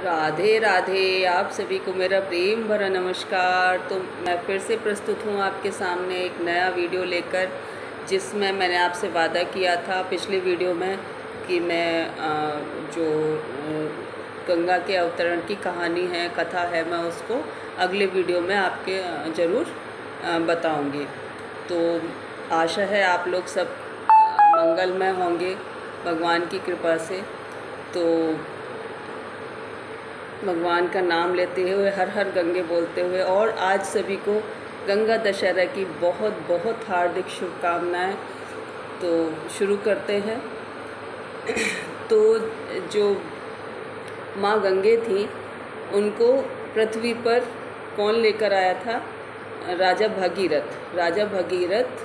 राधे राधे। आप सभी को मेरा प्रेम भरा नमस्कार। तो मैं फिर से प्रस्तुत हूँ आपके सामने एक नया वीडियो लेकर, जिसमें मैंने आपसे वादा किया था पिछले वीडियो में कि मैं जो गंगा के अवतरण की कहानी है, कथा है, मैं उसको अगले वीडियो में आपके ज़रूर बताऊँगी। तो आशा है आप लोग सब मंगलमय होंगे भगवान की कृपा से। तो भगवान का नाम लेते हुए, हर हर गंगे बोलते हुए, और आज सभी को गंगा दशहरा की बहुत बहुत हार्दिक शुभकामनाएं। तो शुरू करते हैं। तो जो माँ गंगे थी, उनको पृथ्वी पर कौन लेकर आया था? राजा भगीरथ। राजा भगीरथ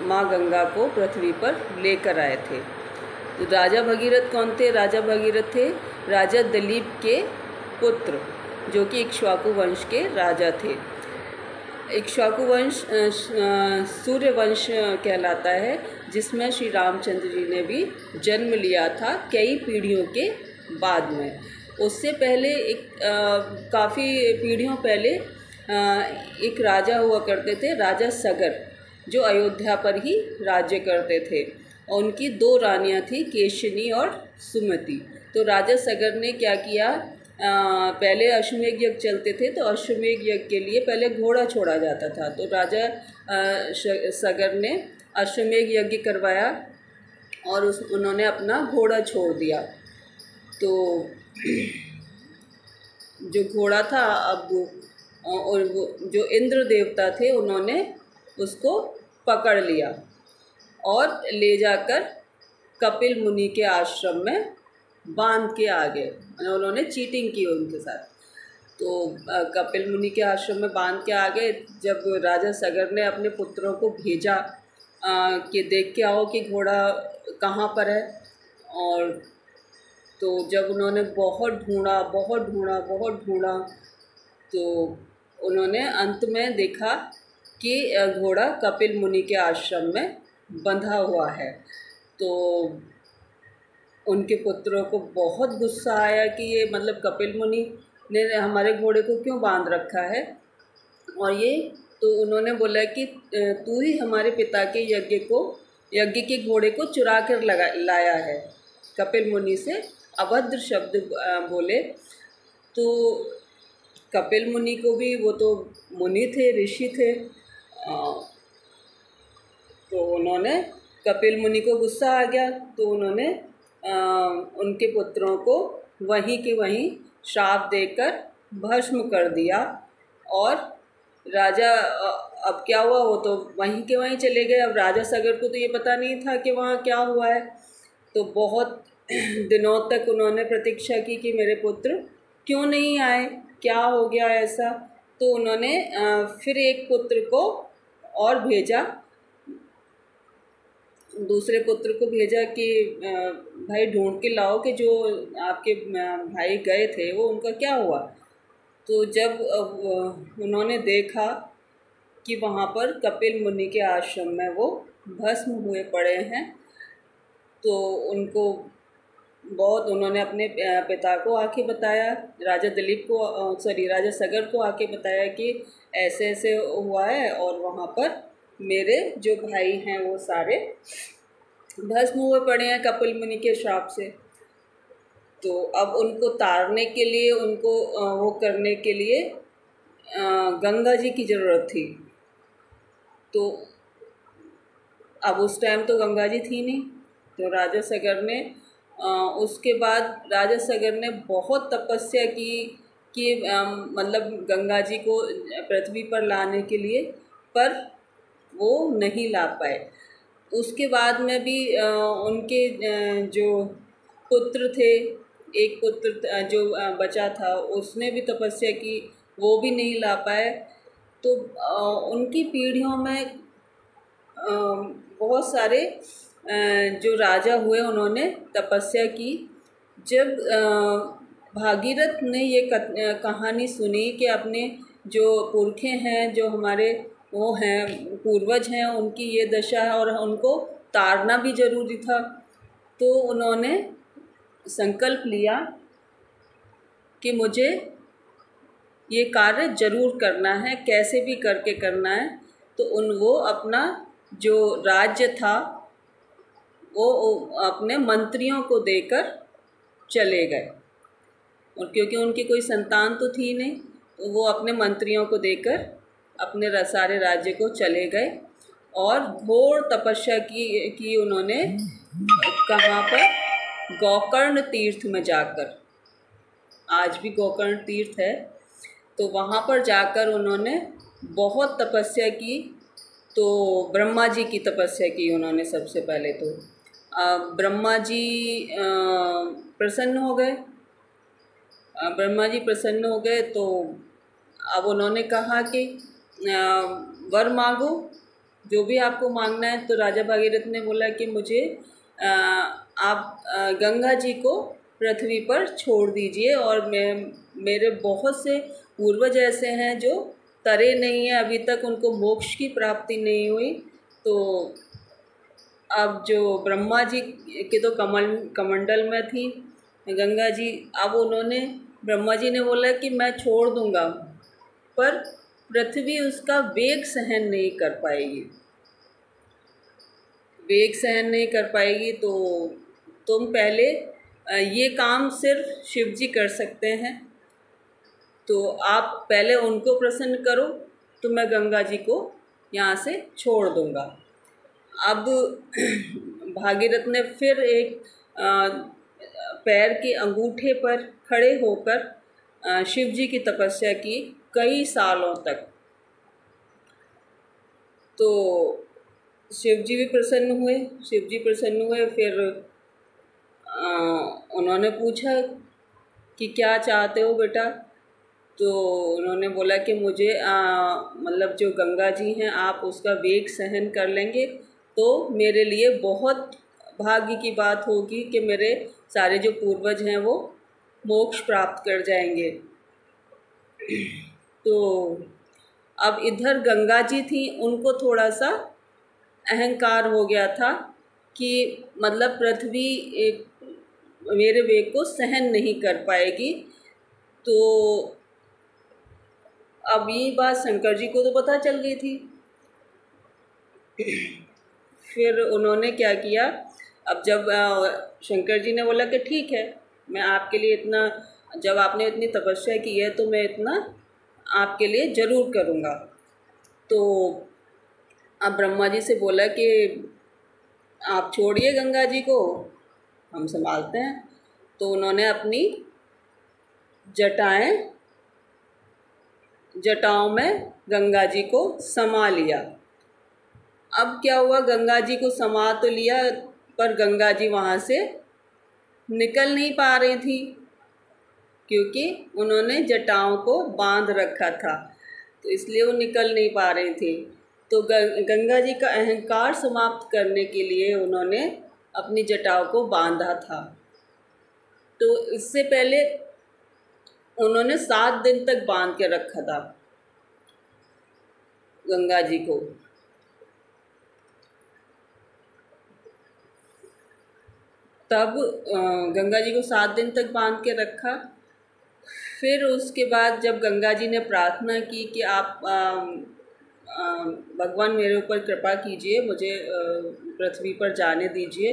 माँ गंगा को पृथ्वी पर लेकर आए थे। तो राजा भगीरथ कौन थे? राजा भगीरथ थे राजा दिलीप के पुत्र, जो कि इक्ष्वाकु वंश के राजा थे। इक्ष्वाकु वंश सूर्य वंश कहलाता है, जिसमें श्री रामचंद्र जी ने भी जन्म लिया था कई पीढ़ियों के बाद में। उससे पहले काफ़ी पीढ़ियों पहले एक राजा हुआ करते थे, राजा सगर, जो अयोध्या पर ही राज्य करते थे। और उनकी दो रानियां थी, केशिनी और सुमति। तो राजा सगर ने क्या किया, पहले अश्वमेध यज्ञ चलते थे, तो अश्वमेध यज्ञ के लिए पहले घोड़ा छोड़ा जाता था। तो राजा सगर ने अश्वमेध यज्ञ करवाया और उन्होंने अपना घोड़ा छोड़ दिया। तो जो घोड़ा था, अब और वो जो इंद्र देवता थे, उन्होंने उसको पकड़ लिया और ले जाकर कपिल मुनि के आश्रम में बांध के आ गए। उन्होंने चीटिंग की उनके साथ। तो कपिल मुनि के आश्रम में बांध के आ गए। जब राजा सगर ने अपने पुत्रों को भेजा कि देख के आओ कि घोड़ा कहाँ पर है, और तो जब उन्होंने बहुत ढूंढा, तो उन्होंने अंत में देखा कि घोड़ा कपिल मुनि के आश्रम में बंधा हुआ है। तो उनके पुत्रों को बहुत गुस्सा आया कि ये मतलब कपिल मुनि ने हमारे घोड़े को क्यों बांध रखा है। और ये तो उन्होंने बोला कि तू ही हमारे पिता के यज्ञ के घोड़े को चुरा कर लाया है। कपिल मुनि से अभद्र शब्द बोले। तो कपिल मुनि को भी, वो तो मुनि थे, ऋषि थे, तो उन्होंने, कपिल मुनि को गुस्सा आ गया, तो उन्होंने उनके पुत्रों को वहीं के वहीं श्राप देकर भस्म कर दिया। और राजा, अब क्या हुआ, वो तो वहीं के वहीं चले गए। अब राजा सगर को तो ये पता नहीं था कि वहाँ क्या हुआ है। तो बहुत दिनों तक उन्होंने प्रतीक्षा की कि मेरे पुत्र क्यों नहीं आए, क्या हो गया ऐसा। तो उन्होंने फिर एक पुत्र को और भेजा, दूसरे पुत्र को भेजा कि भाई ढूंढ के लाओ कि जो आपके भाई गए थे वो उनका क्या हुआ। तो जब उन्होंने देखा कि वहाँ पर कपिल मुनि के आश्रम में वो भस्म हुए पड़े हैं, तो उनको बहुत, उन्होंने अपने पिता को आके बताया, राजा सगर को आके बताया कि ऐसे ऐसे हुआ है, और वहाँ पर मेरे जो भाई हैं वो सारे भस्म हुए पड़े हैं कपिल मुनि के श्राप से। तो अब उनको तारने के लिए, उनको वो करने के लिए गंगा जी की ज़रूरत थी। तो अब उस टाइम तो गंगा जी थी नहीं। तो राजा सगर ने उसके बाद राजा सगर ने बहुत तपस्या की कि मतलब गंगा जी को पृथ्वी पर लाने के लिए, पर वो नहीं ला पाए। उसके बाद में भी उनके जो पुत्र थे, एक पुत्र जो बचा था, उसने भी तपस्या की, वो भी नहीं ला पाए। तो उनकी पीढ़ियों में बहुत सारे जो राजा हुए, उन्होंने तपस्या की। जब भागीरथ ने ये कहानी सुनी कि अपने जो पुरखे हैं, जो हमारे वो हैं, पूर्वज हैं, उनकी ये दशा है और उनको तारना भी ज़रूरी था, तो उन्होंने संकल्प लिया कि मुझे ये कार्य ज़रूर करना है, कैसे भी करके करना है। तो वो अपना जो राज्य था वो अपने मंत्रियों को देकर चले गए, और क्योंकि उनकी कोई संतान तो थी नहीं, तो वो अपने मंत्रियों को देकर अपने सारे राज्य को चले गए और घोर तपस्या की उन्होंने। कहाँ पर? गोकर्ण तीर्थ में जाकर। आज भी गोकर्ण तीर्थ है, तो वहाँ पर जाकर उन्होंने बहुत तपस्या की। तो ब्रह्मा जी की तपस्या की उन्होंने। सबसे पहले तो ब्रह्मा जी प्रसन्न हो गए। ब्रह्मा जी प्रसन्न हो गए तो अब उन्होंने कहा कि वर मांगो, जो भी आपको मांगना है। तो राजा भागीरथ ने बोला कि मुझे आप गंगा जी को पृथ्वी पर छोड़ दीजिए, और मेरे बहुत से पूर्वज ऐसे हैं जो तरे नहीं हैं, अभी तक उनको मोक्ष की प्राप्ति नहीं हुई। तो अब जो ब्रह्मा जी के तो कमंडल में थी गंगा जी, अब ब्रह्मा जी ने बोला कि मैं छोड़ दूंगा, पर पृथ्वी उसका वेग सहन नहीं कर पाएगी। वेग सहन नहीं कर पाएगी तो तुम पहले ये काम सिर्फ शिव जी कर सकते हैं, तो आप पहले उनको प्रसन्न करो, तो मैं गंगा जी को यहाँ से छोड़ दूंगा। अब भागीरथ ने फिर एक पैर के अंगूठे पर खड़े होकर शिव जी की तपस्या की कई सालों तक। तो शिव जी भी प्रसन्न हुए। शिव जी प्रसन्न हुए, फिर उन्होंने पूछा कि क्या चाहते हो बेटा? तो उन्होंने बोला कि मुझे मतलब जो गंगा जी हैं, आप उसका वेग सहन कर लेंगे तो मेरे लिए बहुत भाग्य की बात होगी कि मेरे सारे जो पूर्वज हैं वो मोक्ष प्राप्त कर जाएंगे। तो अब इधर गंगा जी थी, उनको थोड़ा सा अहंकार हो गया था कि मतलब पृथ्वी मेरे वेग को सहन नहीं कर पाएगी। तो अब ये बात शंकर जी को तो पता चल गई थी। फिर उन्होंने क्या किया, अब जब शंकर जी ने बोला कि ठीक है, मैं आपके लिए इतना, जब आपने इतनी तपस्या की है तो मैं इतना आपके लिए ज़रूर करूँगा। तो अब ब्रह्मा जी से बोला कि आप छोड़िए गंगा जी को, हम संभालते हैं। तो उन्होंने अपनी जटाओं में गंगा जी को समा लिया। अब क्या हुआ, गंगा जी को समा तो लिया, पर गंगा जी वहाँ से निकल नहीं पा रही थी, क्योंकि उन्होंने जटाओं को बांध रखा था, तो इसलिए वो निकल नहीं पा रही थी। तो गंगा जी का अहंकार समाप्त करने के लिए उन्होंने अपनी जटाओं को बांधा था। तो इससे पहले उन्होंने 7 दिन तक बांध के रखा था गंगा जी को। तब गंगा जी को 7 दिन तक बांध के रखा। फिर उसके बाद जब गंगा जी ने प्रार्थना की कि आप भगवान मेरे ऊपर कृपा कीजिए, मुझे पृथ्वी पर जाने दीजिए,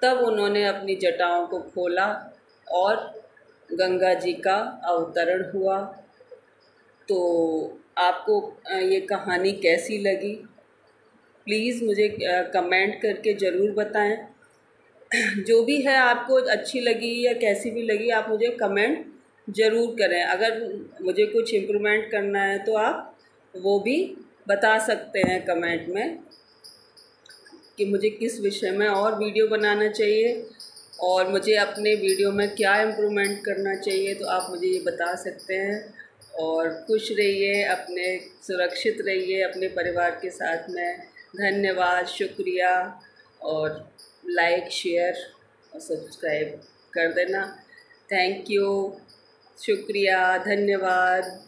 तब उन्होंने अपनी जटाओं को खोला और गंगा जी का अवतरण हुआ। तो आपको ये कहानी कैसी लगी, प्लीज़ मुझे कमेंट करके ज़रूर बताएं। जो भी है, आपको अच्छी लगी या कैसी भी लगी, आप मुझे कमेंट ज़रूर करें। अगर मुझे कुछ इम्प्रूवमेंट करना है तो आप वो भी बता सकते हैं कमेंट में कि मुझे किस विषय में और वीडियो बनाना चाहिए, और मुझे अपने वीडियो में क्या इम्प्रूवमेंट करना चाहिए, तो आप मुझे ये बता सकते हैं। और खुश रहिए, अपने सुरक्षित रहिए अपने परिवार के साथ में। धन्यवाद, शुक्रिया, और लाइक, शेयर और सब्सक्राइब कर देना। थैंक यू, शुक्रिया, धन्यवाद।